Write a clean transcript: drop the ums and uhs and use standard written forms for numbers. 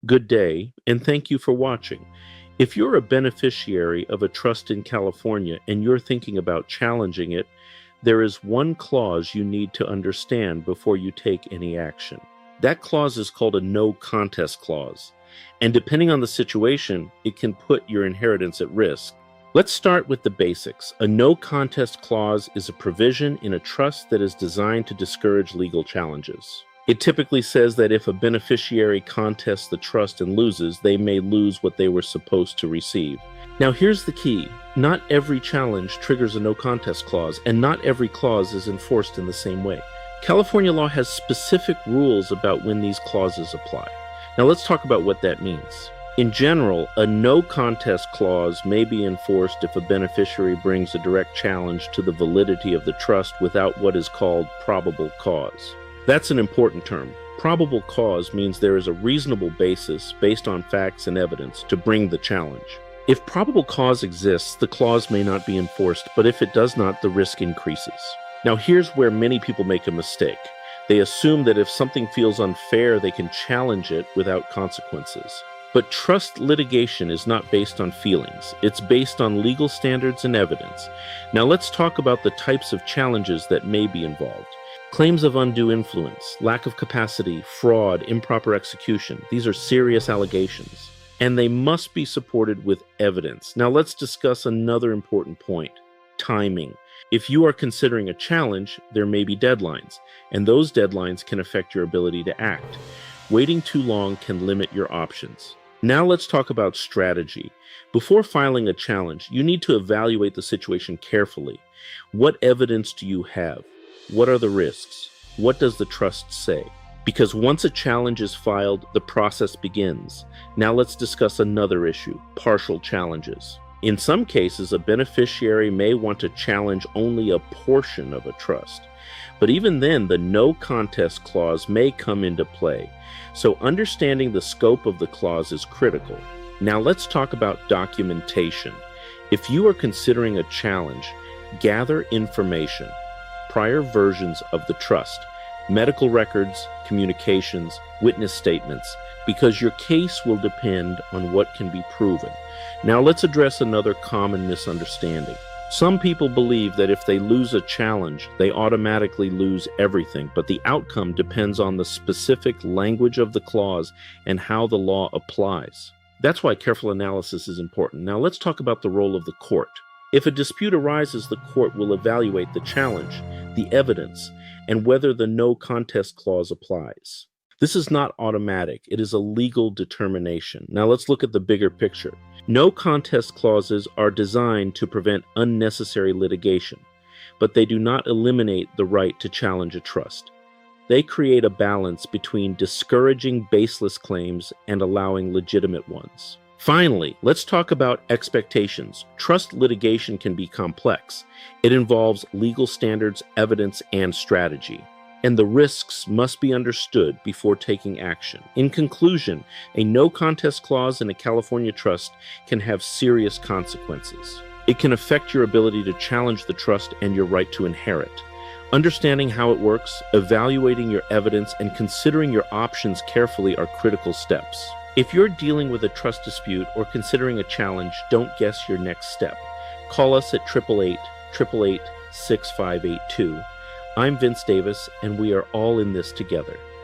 Good day, and thank you for watching. If you're a beneficiary of a trust in California and you're thinking about challenging it, there is one clause you need to understand before you take any action. That clause is called a no contest clause, and depending on the situation, it can put your inheritance at risk. Let's start with the basics. A no contest clause is a provision in a trust that is designed to discourage legal challenges. It typically says that if a beneficiary contests the trust and loses, they may lose what they were supposed to receive. Now here's the key. Not every challenge triggers a no contest clause, and not every clause is enforced in the same way. California law has specific rules about when these clauses apply. Now let's talk about what that means. In general, a no contest clause may be enforced if a beneficiary brings a direct challenge to the validity of the trust without what is called probable cause. That's an important term. Probable cause means there is a reasonable basis based on facts and evidence to bring the challenge. If probable cause exists, the clause may not be enforced, but if it does not, the risk increases. Now here's where many people make a mistake. They assume that if something feels unfair, they can challenge it without consequences. But trust litigation is not based on feelings. It's based on legal standards and evidence. Now let's talk about the types of challenges that may be involved. Claims of undue influence, lack of capacity, fraud, improper execution. These are serious allegations, and they must be supported with evidence. Now let's discuss another important point: timing. If you are considering a challenge, there may be deadlines, and those deadlines can affect your ability to act. Waiting too long can limit your options. Now let's talk about strategy. Before filing a challenge, you need to evaluate the situation carefully. What evidence do you have? What are the risks? What does the trust say? Because once a challenge is filed, the process begins. Now let's discuss another issue: partial challenges. In some cases, a beneficiary may want to challenge only a portion of a trust. But even then, the no contest clause may come into play. So understanding the scope of the clause is critical. Now let's talk about documentation. If you are considering a challenge, gather information. Prior versions of the trust, medical records, communications, witness statements, because your case will depend on what can be proven. Now let's address another common misunderstanding. Some people believe that if they lose a challenge, they automatically lose everything, but the outcome depends on the specific language of the clause and how the law applies. That's why careful analysis is important. Now let's talk about the role of the court. If a dispute arises, the court will evaluate the challenge, the evidence, and whether the no contest clause applies. This is not automatic. It is a legal determination. Now let's look at the bigger picture. No contest clauses are designed to prevent unnecessary litigation, but they do not eliminate the right to challenge a trust. They create a balance between discouraging baseless claims and allowing legitimate ones. Finally, let's talk about expectations. Trust litigation can be complex. It involves legal standards, evidence, and strategy. And the risks must be understood before taking action. In conclusion, a no contest clause in a California trust can have serious consequences. It can affect your ability to challenge the trust and your right to inherit. Understanding how it works, evaluating your evidence, and considering your options carefully are critical steps. If you're dealing with a trust dispute or considering a challenge, don't guess your next step. Call us at 888-888-6582. I'm Vince Davis, and we are all in this together.